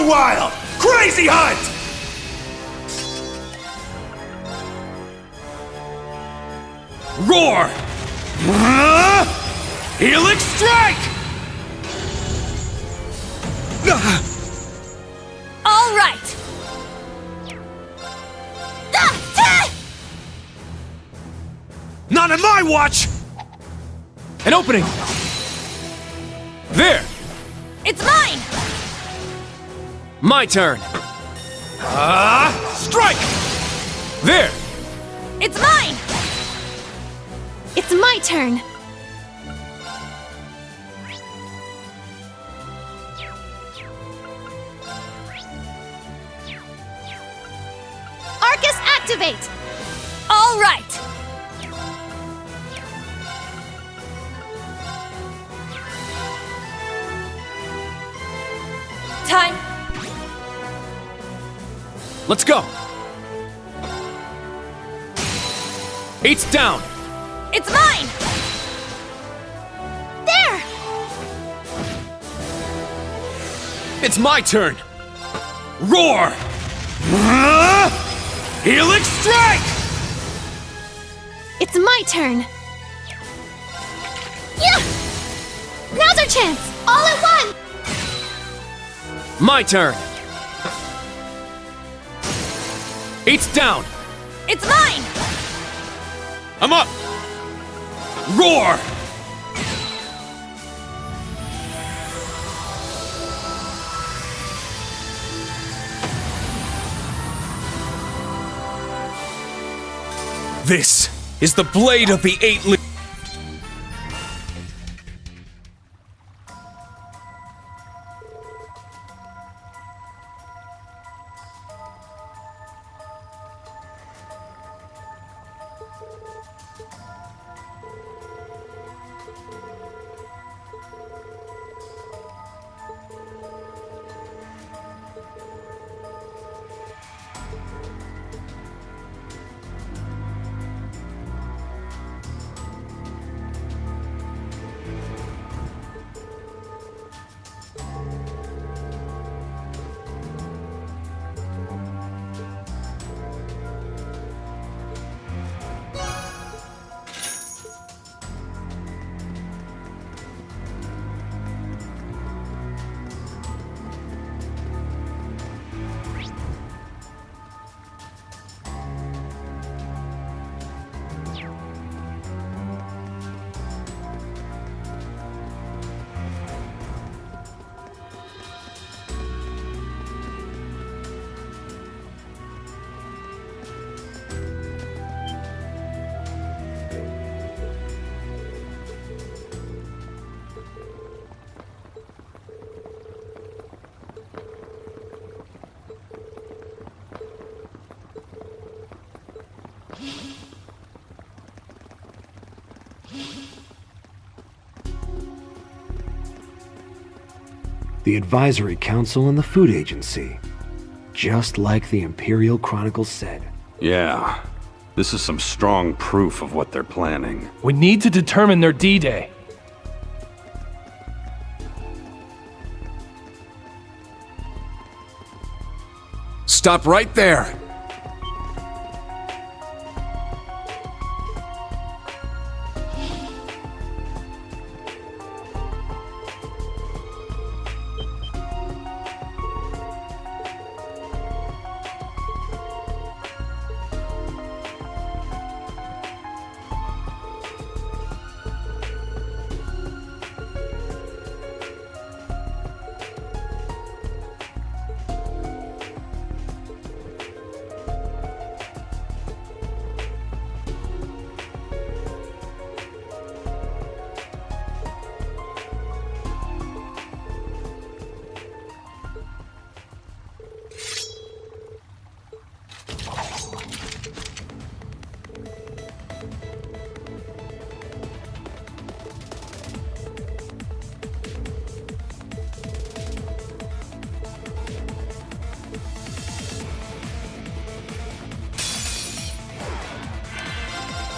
wild! Crazy hunt! Roar! Helix strike! All right. Not on my watch! An opening! There! It's mine. My turn! Strike! There! It's mine. It's my turn. Arcus activate. All right. Time. Let's go! Eight's down! It's mine. There. It's my turn! Roar! Helix strike! It's my turn. Yeah. Now's our chance. All at once. My turn! Eight's down! It's mine. I'm up! Roar! This is the blade of the eight. The Advisory Council and the Food Agency. Just like the Imperial Chronicles said. Yeah. This is some strong proof of what they're planning. We need to determine their D-Day. Stop right there!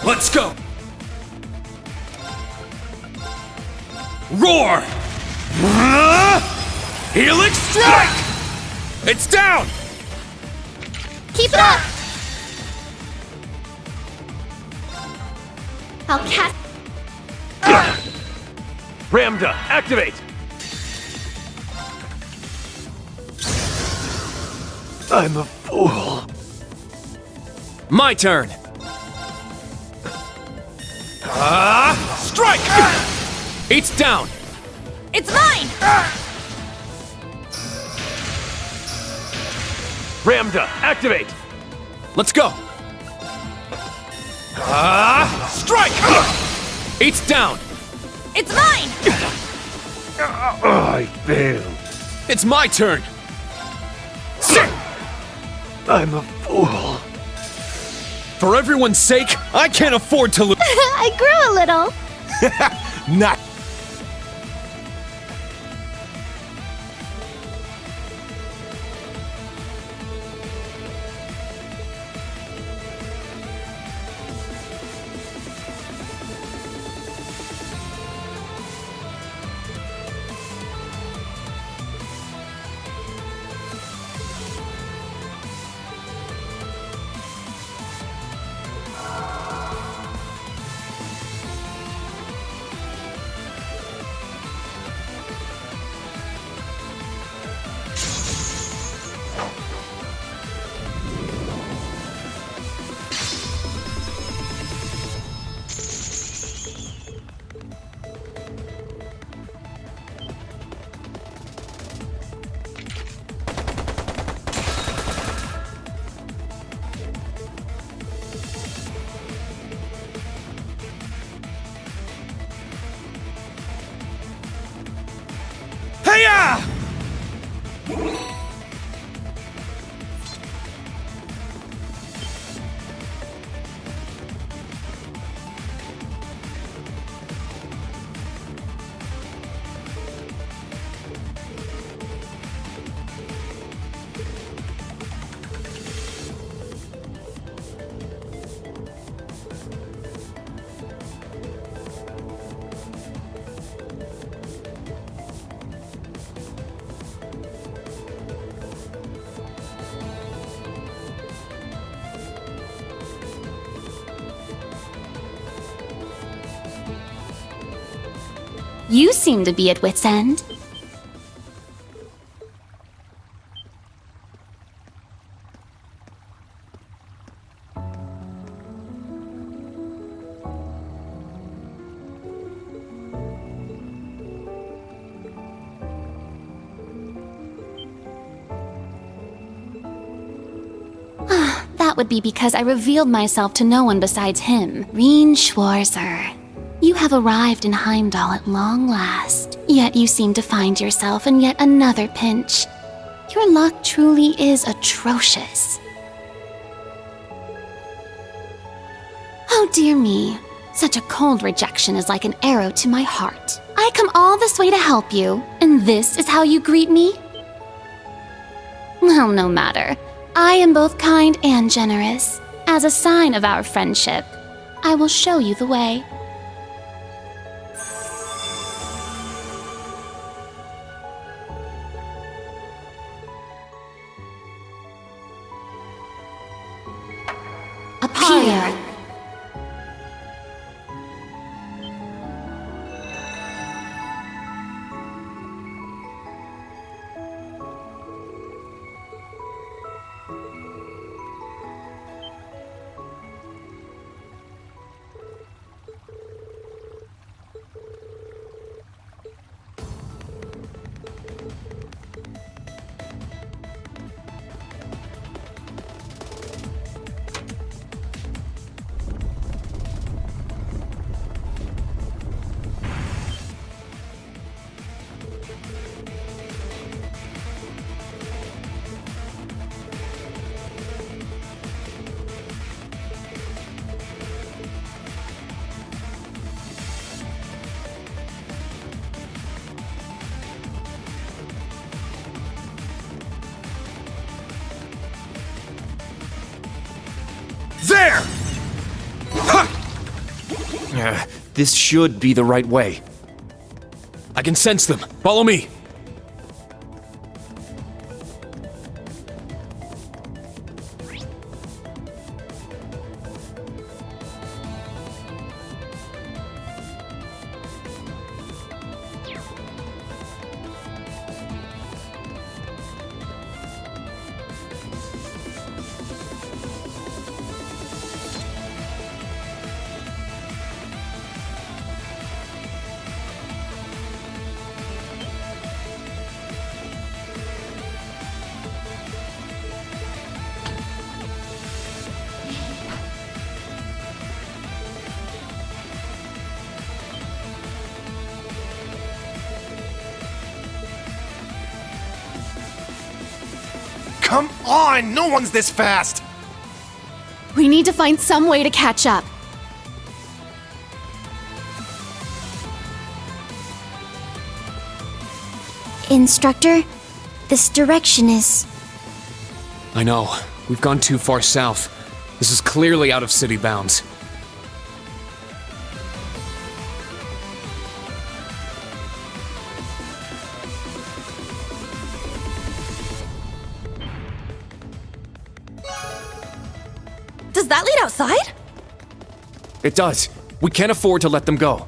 Let's go! Roar! Helix strike! It's down! Keep it up! I'll cast. Ramda, activate! I'm a fool. My turn! Strike! It's down! It's mine! Ramda, activate! Let's go! Strike! It's down! It's mine! I failed. It's my turn! I'm a fool. For everyone's sake, I can't afford to lose. I grew a little. Not. Hey-ya! You seem to be at wit's end. That would be because I revealed myself to no one besides him, Reen Schwarzer. You have arrived in Heimdall at long last, yet you seem to find yourself in yet another pinch. Your luck truly is atrocious. Oh dear me, such a cold rejection is like an arrow to my heart. I come all this way to help you, and this is how you greet me? Well, no matter. I am both kind and generous. As a sign of our friendship, I will show you the way. Appear. There! Ha! This should be the right way. I can sense them. Follow me. Come on! No one's this fast! We need to find some way to catch up. Instructor, this direction is... I know. We've gone too far south. This is clearly out of city bounds. Does that lead outside? It does. We can't afford to let them go.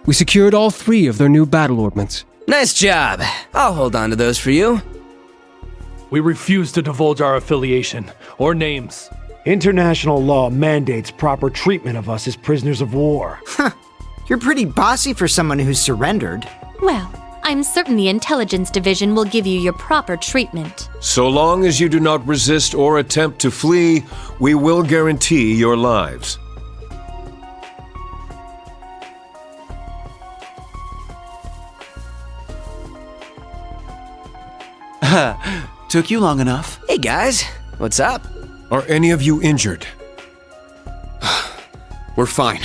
We secured all 3 of their new battle ordnance. Nice job. I'll hold on to those for you. We refuse to divulge our affiliation or names. International law mandates proper treatment of us as prisoners of war. You're pretty bossy for someone who's surrendered. Well, I'm certain the Intelligence Division will give you your proper treatment. So long as you do not resist or attempt to flee, we will guarantee your lives. Took you long enough. Hey guys, what's up? Are any of you injured? We're fine.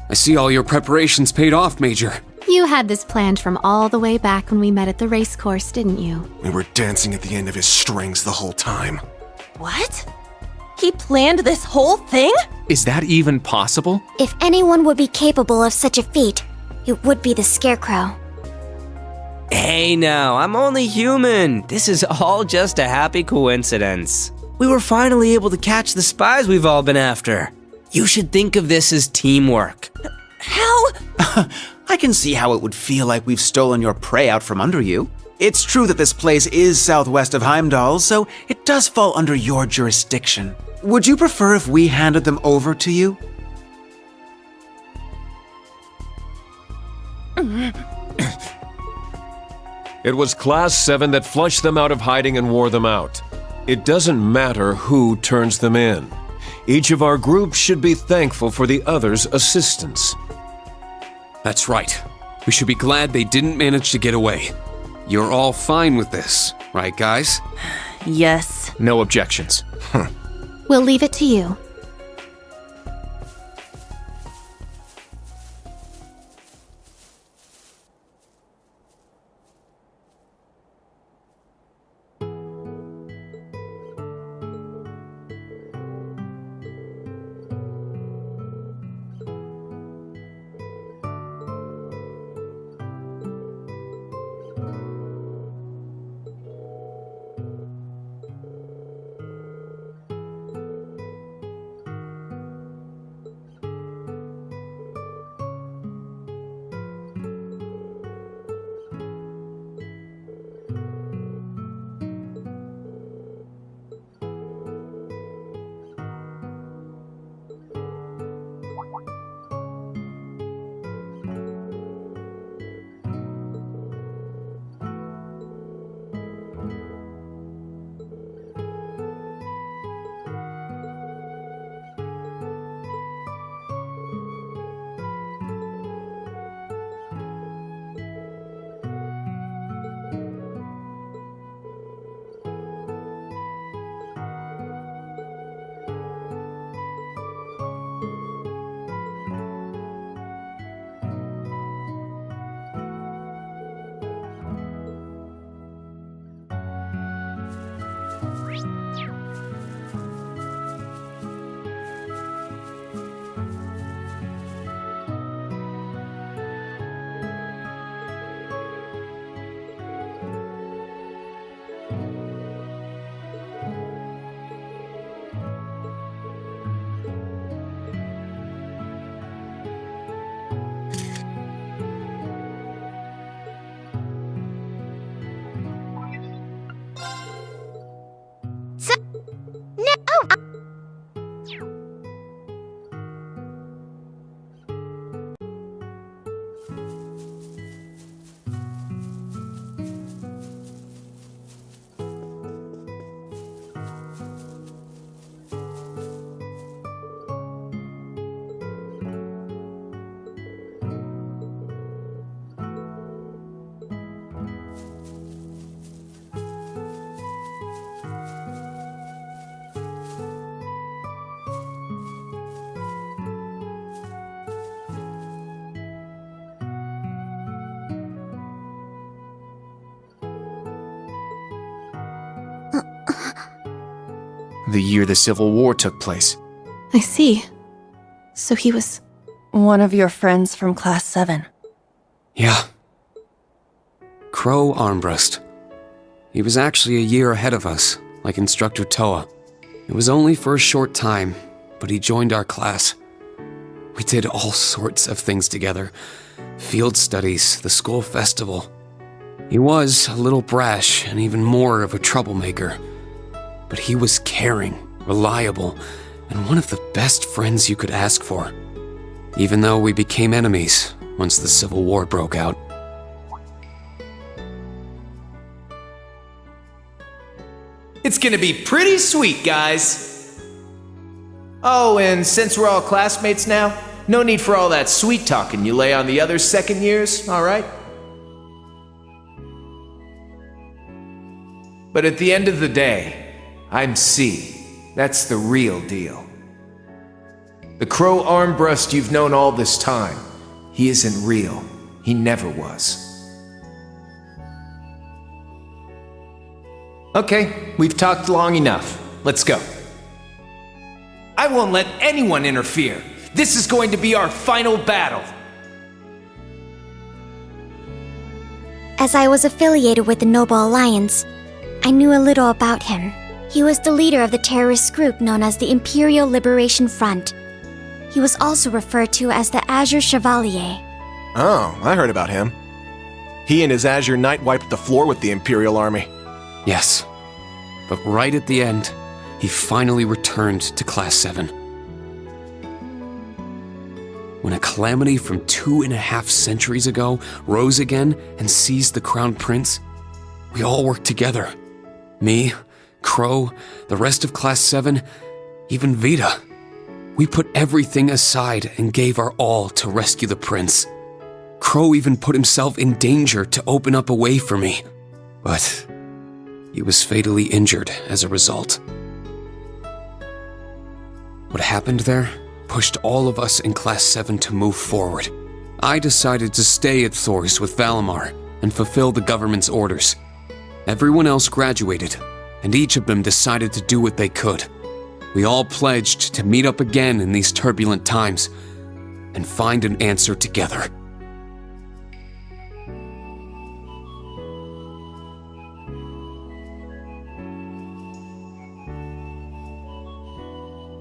I see all your preparations paid off, Major. You had this planned from all the way back when we met at the race course, didn't you? We were dancing at the end of his strings the whole time. What? He planned this whole thing? Is that even possible? If anyone would be capable of such a feat, it would be the Scarecrow. Hey now, I'm only human. This is all just a happy coincidence. We were finally able to catch the spies we've all been after. You should think of this as teamwork. How? I can see how it would feel like we've stolen your prey out from under you. It's true that this place is southwest of Heimdall, so it does fall under your jurisdiction. Would you prefer if we handed them over to you? It was Class 7 that flushed them out of hiding and wore them out. It doesn't matter who turns them in. Each of our groups should be thankful for the other's assistance. That's right. We should be glad they didn't manage to get away. You're all fine with this, right, guys? Yes. No objections. We'll leave it to you. No! The year the Civil War took place. I see. So he was one of your friends from Class 7. Yeah. Crow Armbrust. He was actually a year ahead of us, like Instructor Toa. It was only for a short time, but he joined our class. We did all sorts of things together. Field studies, the school festival. He was a little brash and even more of a troublemaker. But he was caring, reliable, and one of the best friends you could ask for. Even though we became enemies once the Civil War broke out. It's gonna be pretty sweet, guys. Oh, and since we're all classmates now, no need for all that sweet talking you lay on the other second years, alright? But at the end of the day, I'm C. That's the real deal. The Crow Armbrust you've known all this time, he isn't real. He never was. Okay, we've talked long enough. Let's go. I won't let anyone interfere. This is going to be our final battle. As I was affiliated with the Noble Alliance, I knew a little about him. He was the leader of the terrorist group known as the Imperial Liberation Front. He was also referred to as the Azure Chevalier. Oh, I heard about him. He and his Azure Knight wiped the floor with the Imperial Army. Yes, but right at the end, he finally returned to Class 7. When a calamity from 2.5 centuries ago rose again and seized the Crown Prince, we all worked together. Me, Crow, the rest of Class 7, even Vita. We put everything aside and gave our all to rescue the prince. Crow even put himself in danger to open up a way for me. But he was fatally injured as a result. What happened there pushed all of us in Class 7 to move forward. I decided to stay at Thors with Valimar and fulfill the government's orders. Everyone else graduated, and each of them decided to do what they could. We all pledged to meet up again in these turbulent times and find an answer together.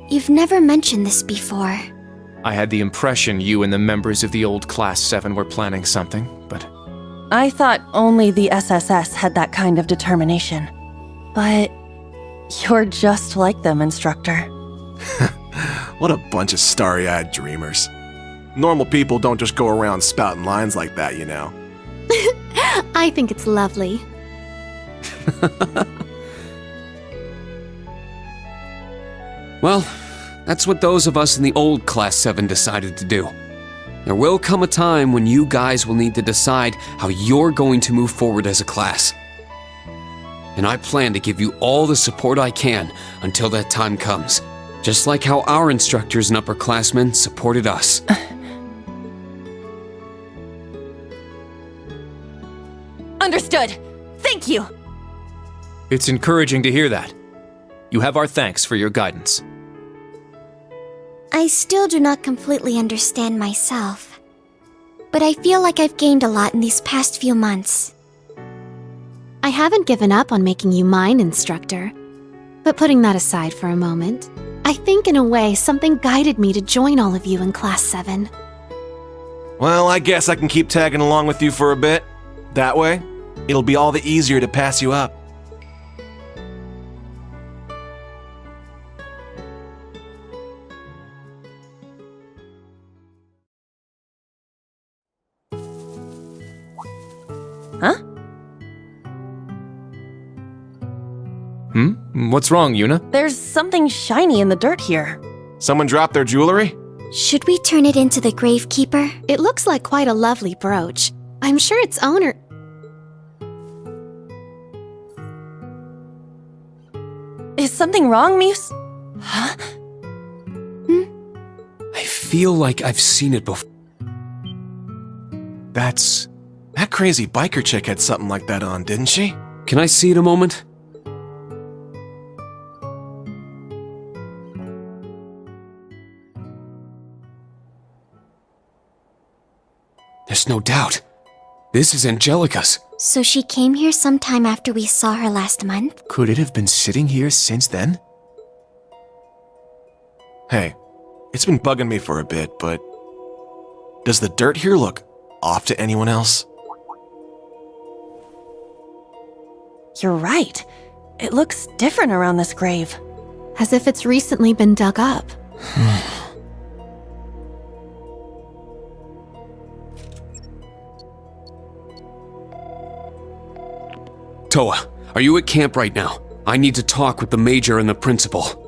You've never mentioned this before. I had the impression you and the members of the old Class 7 were planning something, but... I thought only the SSS had that kind of determination. But you're just like them, Instructor. What a bunch of starry-eyed dreamers. Normal people don't just go around spouting lines like that, you know. I think it's lovely. Well, that's what those of us in the old Class 7 decided to do. There will come a time when you guys will need to decide how you're going to move forward as a class. And I plan to give you all the support I can until that time comes, just like how our instructors and upperclassmen supported us. Understood. Thank you. It's encouraging to hear that. You have our thanks for your guidance. I still do not completely understand myself, but I feel like I've gained a lot in these past few months. I haven't given up on making you mine, Instructor. But putting that aside for a moment, I think in a way something guided me to join all of you in Class 7. Well, I guess I can keep tagging along with you for a bit. That way, it'll be all the easier to pass you up. What's wrong, Yuna? There's something shiny in the dirt here. Someone dropped their jewelry? Should we turn it into the Gravekeeper? It looks like quite a lovely brooch. I'm sure its owner... Is something wrong, Muse? Huh? I feel like I've seen it before. That crazy biker chick had something like that on, didn't she? Can I see it a moment? There's no doubt. This is Angelica's. So she came here sometime after we saw her last month? Could it have been sitting here since then? Hey, it's been bugging me for a bit, but does the dirt here look off to anyone else? You're right. It looks different around this grave. As if it's recently been dug up. Toa, are you at camp right now? I need to talk with the Major and the Principal.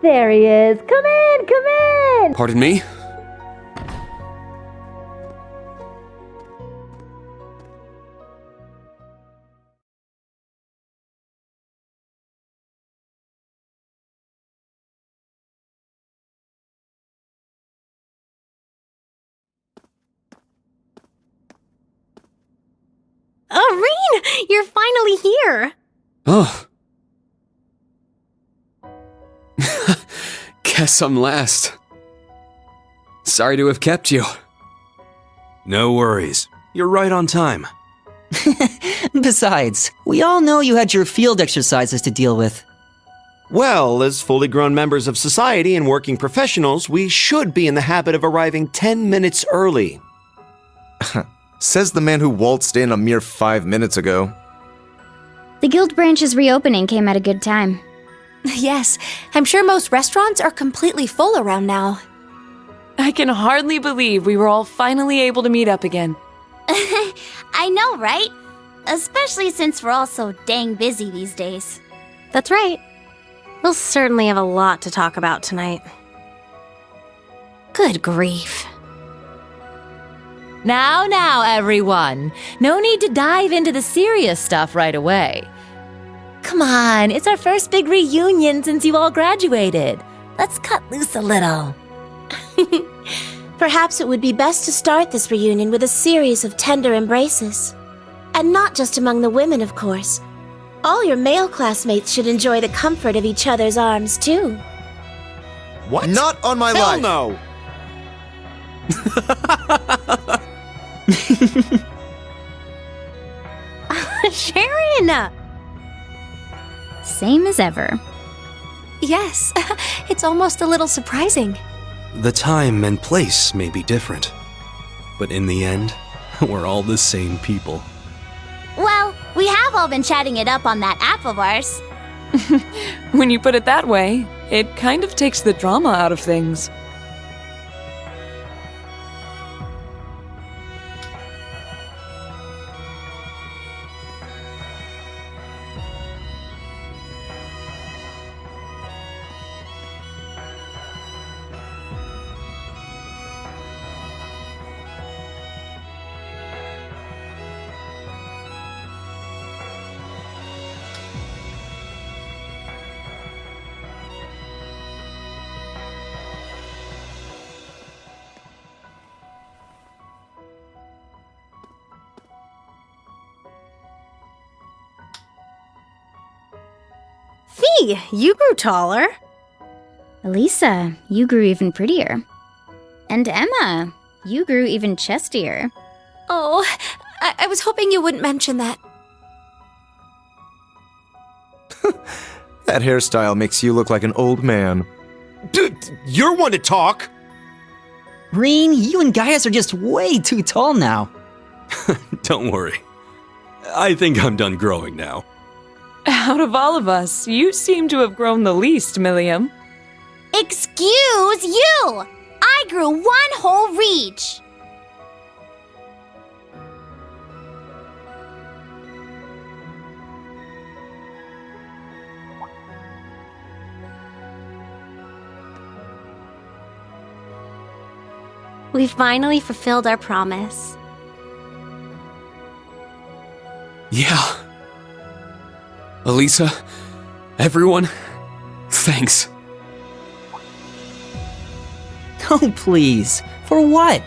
There he is. Come in, come in! Pardon me? Oh, Rean! You're finally here! Oh. Guess I'm last. Sorry to have kept you. No worries. You're right on time. Besides, we all know you had your field exercises to deal with. Well, as fully grown members of society and working professionals, we should be in the habit of arriving 10 minutes early. Says the man who waltzed in a mere 5 minutes ago. The guild branch's reopening came at a good time. Yes, I'm sure most restaurants are completely full around now. I can hardly believe we were all finally able to meet up again. I know, right? Especially since we're all so dang busy these days. That's right. We'll certainly have a lot to talk about tonight. Good grief. Now, everyone. No need to dive into the serious stuff right away. Come on, it's our first big reunion since you all graduated. Let's cut loose a little. Perhaps it would be best to start this reunion with a series of tender embraces. And not just among the women, of course. All your male classmates should enjoy the comfort of each other's arms, too. What? Not on my life! No! Sharon! Same as ever. Yes, it's almost a little surprising. The time and place may be different, but in the end, we're all the same people. Well, we have all been chatting it up on that app of ours. When you put it that way, it kind of takes the drama out of things. Fee, you grew taller. Elisa, you grew even prettier. And Emma, you grew even chestier. Oh, I was hoping you wouldn't mention that. That hairstyle makes you look like an old man. Dude, you're one to talk! Rean, you and Gaius are just way too tall now. Don't worry. I think I'm done growing now. Out of all of us, you seem to have grown the least, Milliam. Excuse you! I grew 1 whole reach! We finally fulfilled our promise. Yeah. Elisa, everyone, thanks. Oh, please. For what?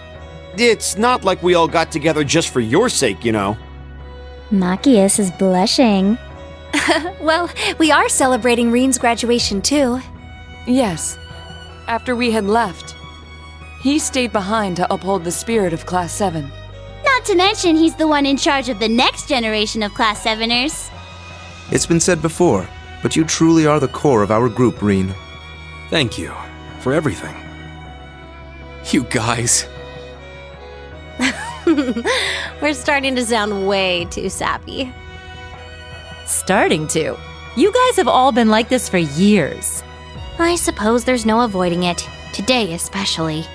It's not like we all got together just for your sake, you know. Machias is blushing. Well, we are celebrating Rean's graduation, too. Yes. After we had left, he stayed behind to uphold the spirit of Class 7. Not to mention he's the one in charge of the next generation of Class 7ers. It's been said before, but you truly are the core of our group, Rean. Thank you for everything. You guys. We're starting to sound way too sappy. Starting to. You guys have all been like this for years. I suppose there's no avoiding it. Today especially.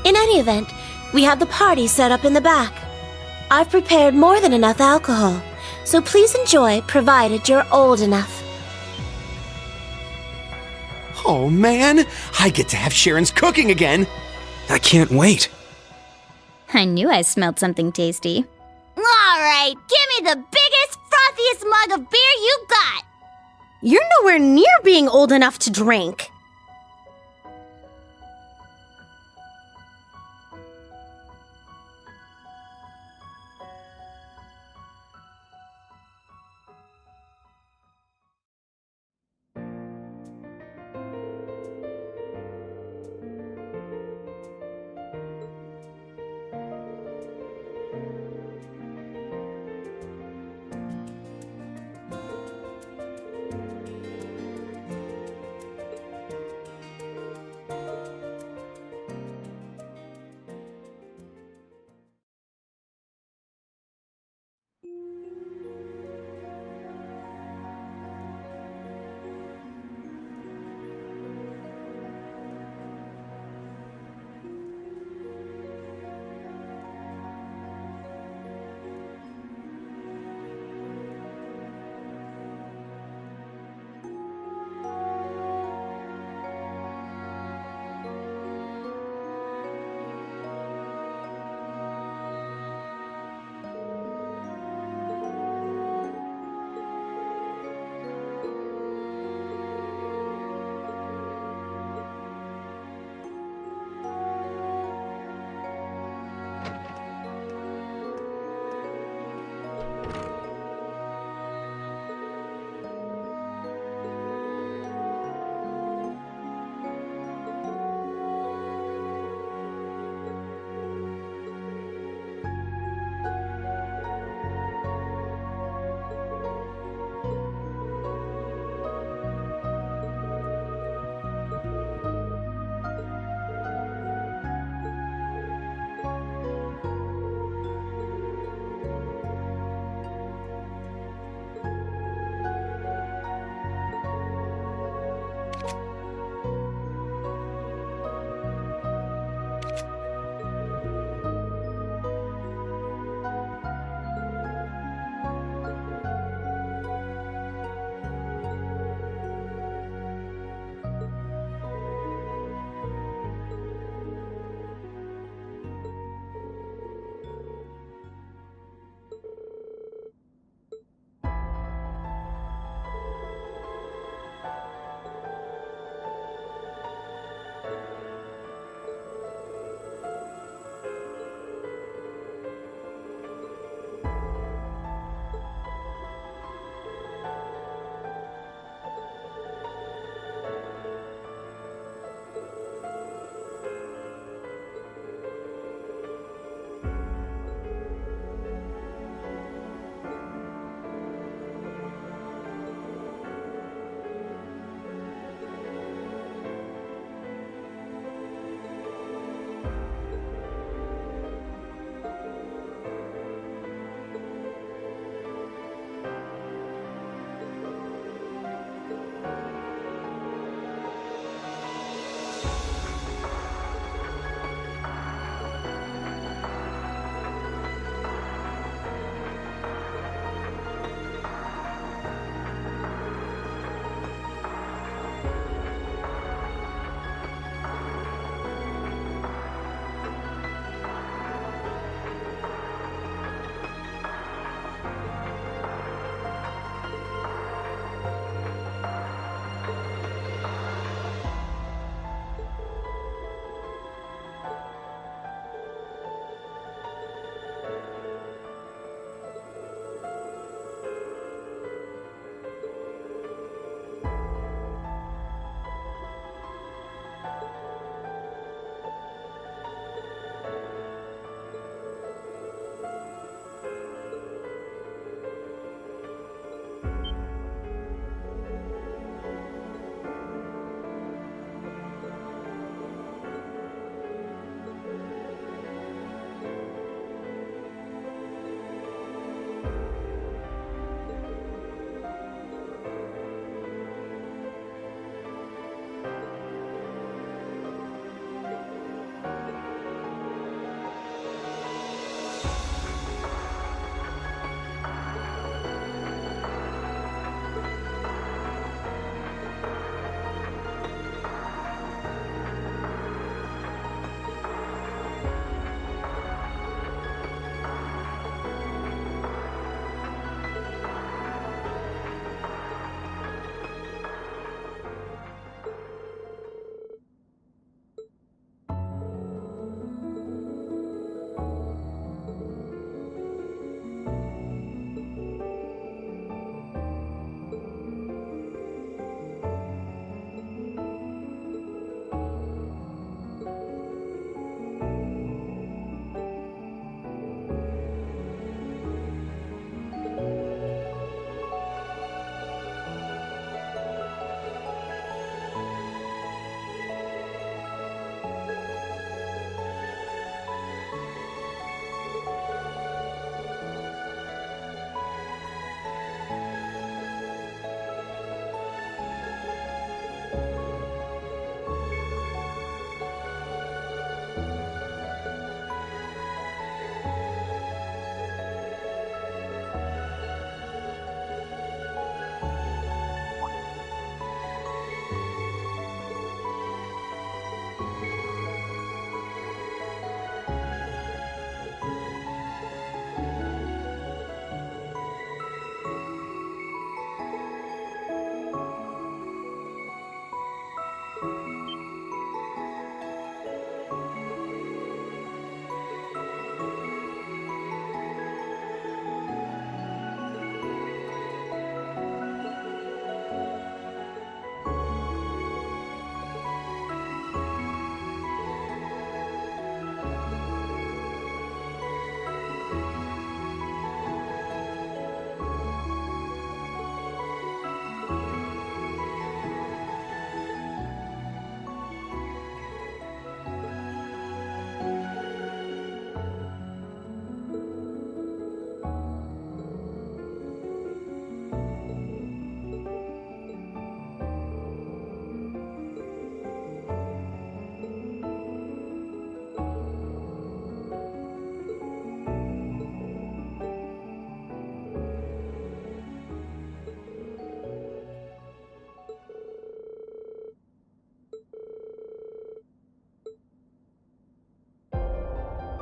In any event, we have the party set up in the back. I've prepared more than enough alcohol, so please enjoy provided you're old enough. Oh man, I get to have Sharon's cooking again! I can't wait. I knew I smelled something tasty. Alright, give me the biggest, frothiest mug of beer you got! You're nowhere near being old enough to drink.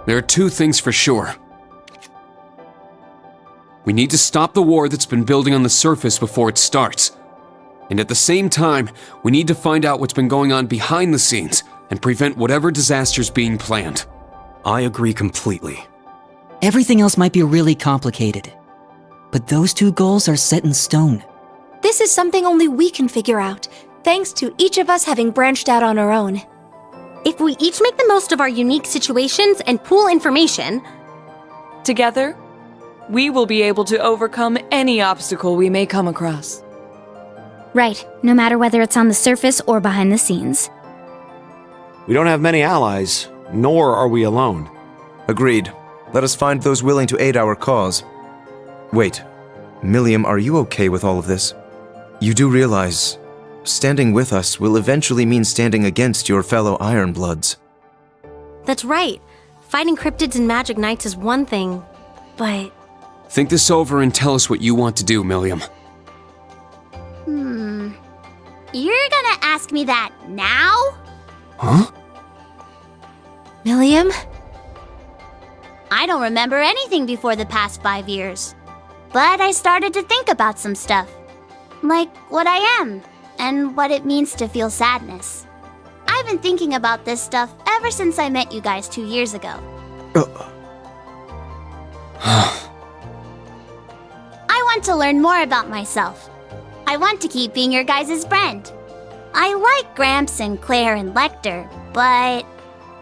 There are two things for sure. We need to stop the war that's been building on the surface before it starts. And at the same time, we need to find out what's been going on behind the scenes and prevent whatever disaster's being planned. I agree completely. Everything else might be really complicated, but those two goals are set in stone. This is something only we can figure out, thanks to each of us having branched out on our own. If we each make the most of our unique situations and pool information, together, we will be able to overcome any obstacle we may come across. Right, no matter whether it's on the surface or behind the scenes. We don't have many allies, nor are we alone. Agreed. Let us find those willing to aid our cause. Wait, Milliam, are you okay with all of this? You do realize standing with us will eventually mean standing against your fellow Ironbloods. that's right. Fighting cryptids and magic knights is one thing, but... Think this over and tell us what you want to do, Milliam. You're gonna ask me that now? Huh? Milliam? I don't remember anything before the past 5 years. But I started to think about some stuff. Like what I am, and what it means to feel sadness. I've been thinking about this stuff ever since I met you guys 2 years ago. I want to learn more about myself. I want to keep being your guys' friend. I like Gramps and Claire and Lecter, but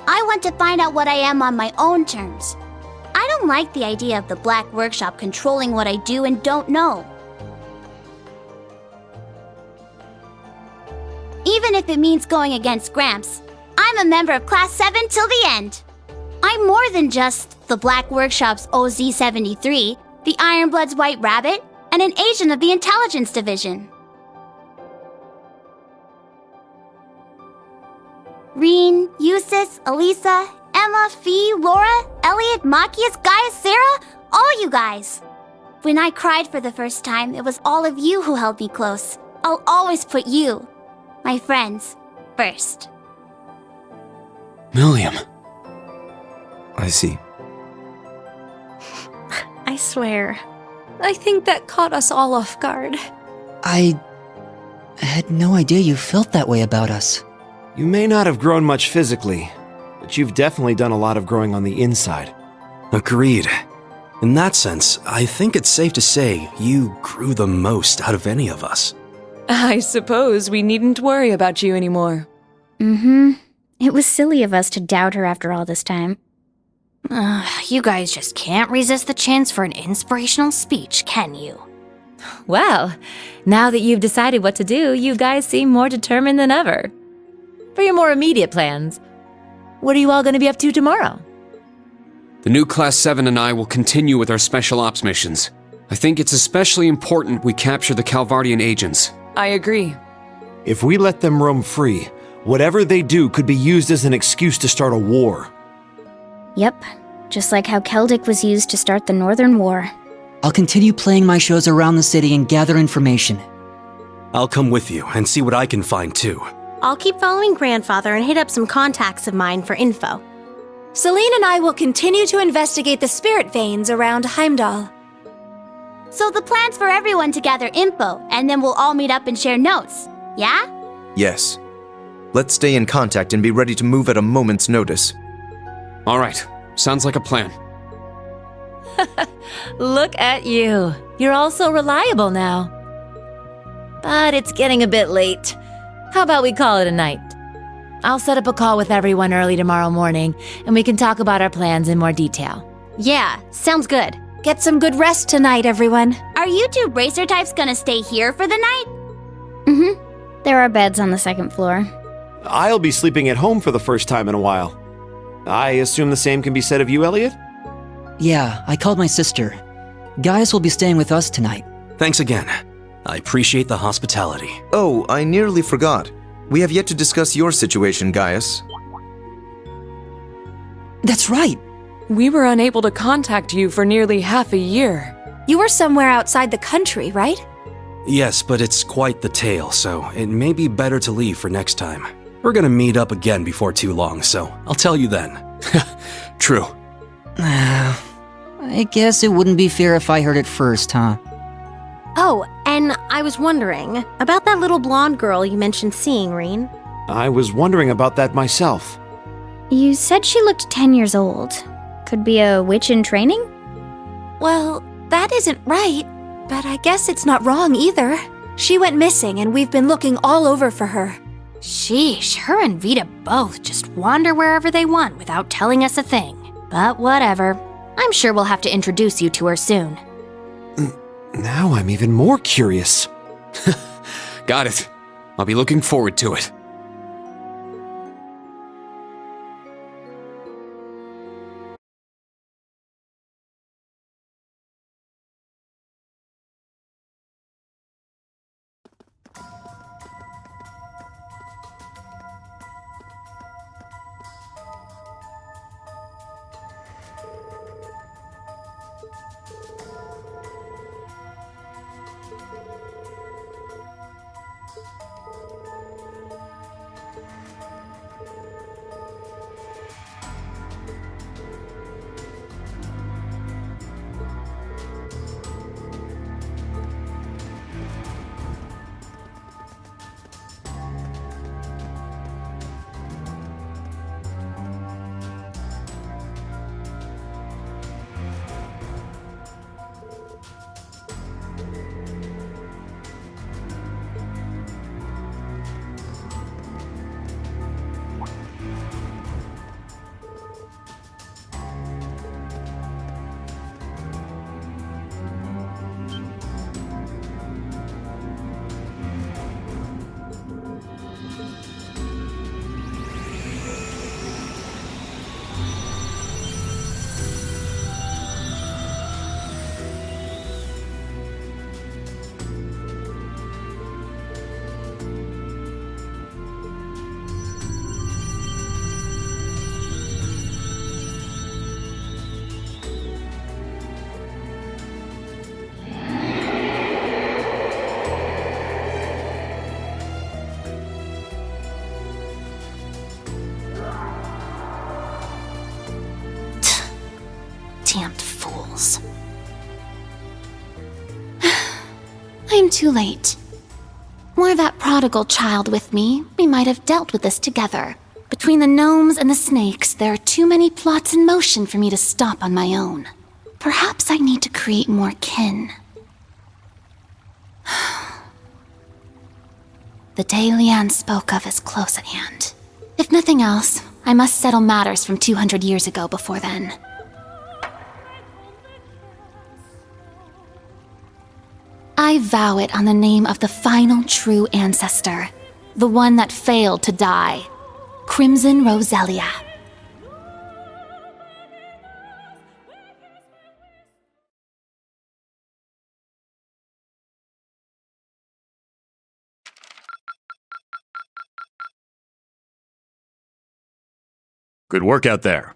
I want to find out what I am on my own terms. I don't like the idea of the Black Workshop controlling what I do and don't know. Even if it means going against Gramps, I'm a member of Class 7 till the end. I'm more than just the Black Workshop's OZ-73, the Ironblood's White Rabbit, and an agent of the Intelligence Division. Reen, Eustace, Elisa, Emma, Fee, Laura, Elliot, Machias, Gaius, Sarah, all you guys. When I cried for the first time, it was all of you who held me close. I'll always put you, my friends, first. Milliam. I see. I swear, I think that caught us all off guard. I had no idea you felt that way about us. You may not have grown much physically, but you've definitely done a lot of growing on the inside. Agreed. In that sense, I think it's safe to say you grew the most out of any of us. I suppose we needn't worry about you anymore. It was silly of us to doubt her after all this time. You guys just can't resist the chance for an inspirational speech, can you? Well, now that you've decided what to do, you guys seem more determined than ever. For your more immediate plans, what are you all going to be up to tomorrow? The new Class 7 and I will continue with our special ops missions. I think it's especially important we capture the Calvardian agents. I agree. If we let them roam free, whatever they do could be used as an excuse to start a war. Yep, just like how Keldic was used to start the Northern War. I'll continue playing my shows around the city and gather information. I'll come with you and see what I can find too. I'll keep following Grandfather and hit up some contacts of mine for info. Celine and I will continue to investigate the spirit veins around Heimdall. So the plan's for everyone to gather info, and then we'll all meet up and share notes, yeah? Yes. Let's stay in contact and be ready to move at a moment's notice. All right, sounds like a plan. Look at you. You're all so reliable now. But it's getting a bit late. How about we call it a night? I'll set up a call with everyone early tomorrow morning, and we can talk about our plans in more detail. Yeah, sounds good. Get some good rest tonight, everyone. Are you two bracer types gonna stay here for the night? There are beds on the second floor. I'll be sleeping at home for the first time in a while. I assume the same can be said of you, Elliot? Yeah, I called my sister. Gaius will be staying with us tonight. Thanks again. I appreciate the hospitality. Oh, I nearly forgot. We have yet to discuss your situation, Gaius. That's right. We were unable to contact you for nearly half a year. You were somewhere outside the country, right? Yes, but it's quite the tale, so it may be better to leave for next time. We're gonna meet up again before too long, so I'll tell you then. True. I guess it wouldn't be fair if I heard it first, huh? Oh, and I was wondering about that little blonde girl you mentioned seeing, Reen. I was wondering about that myself. You said she looked 10 years old. Could be a witch in training? Well, that isn't right, but I guess it's not wrong either. She went missing and we've been looking all over for her. Sheesh, her and Vita both just wander wherever they want without telling us a thing. But whatever. I'm sure we'll have to introduce you to her soon. Now I'm even more curious. Got it. I'll be looking forward to it. Damned fools. I'm too late. Were that prodigal child with me, we might have dealt with this together. Between the gnomes and the snakes, there are too many plots in motion for me to stop on my own. Perhaps I need to create more kin. The day Leanne spoke of is close at hand. If nothing else, I must settle matters from 200 years ago before then. I vow it on the name of the final true ancestor, the one that failed to die, Crimson Roselia. Good work out there.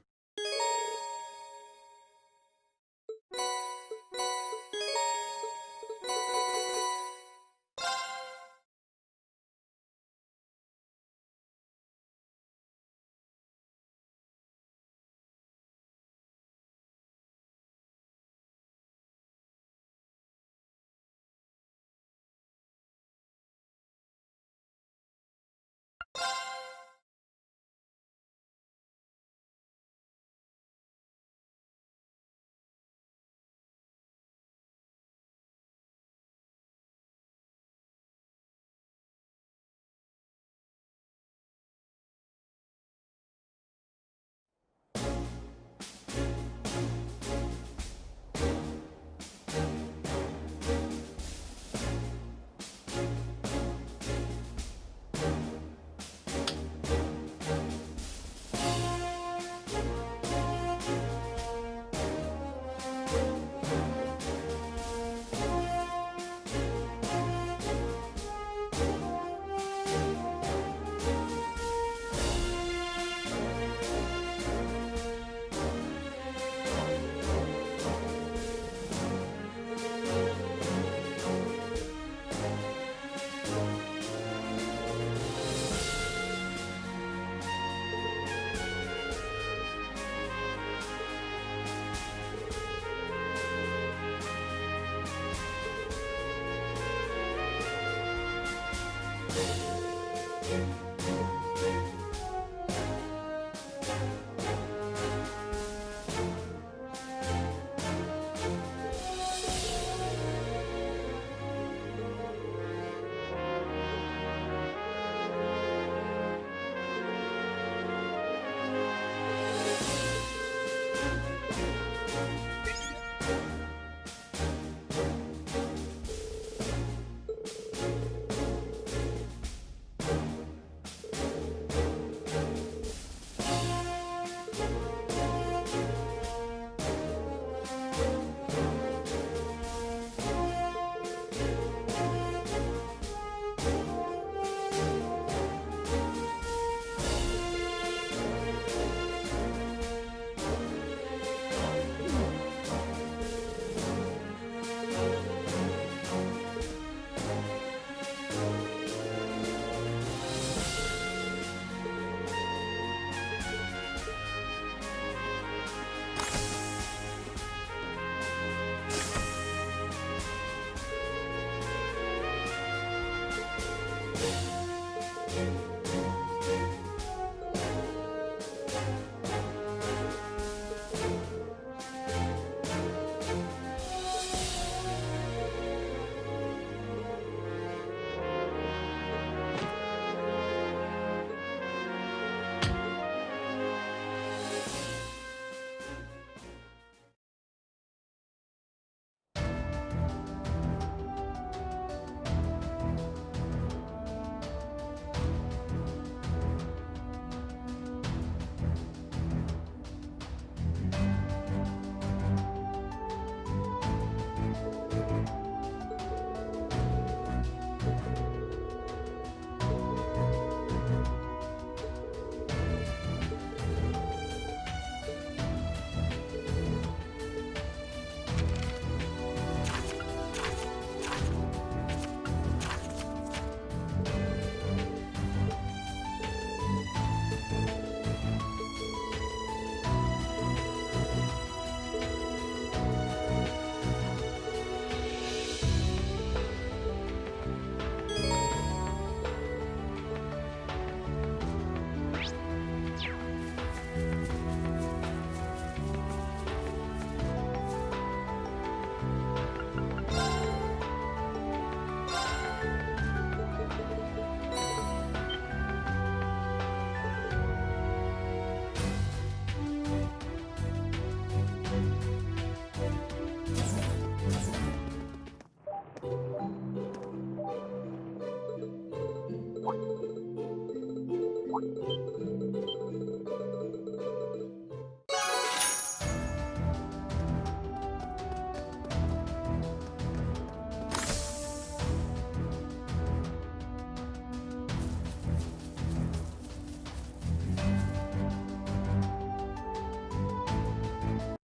you.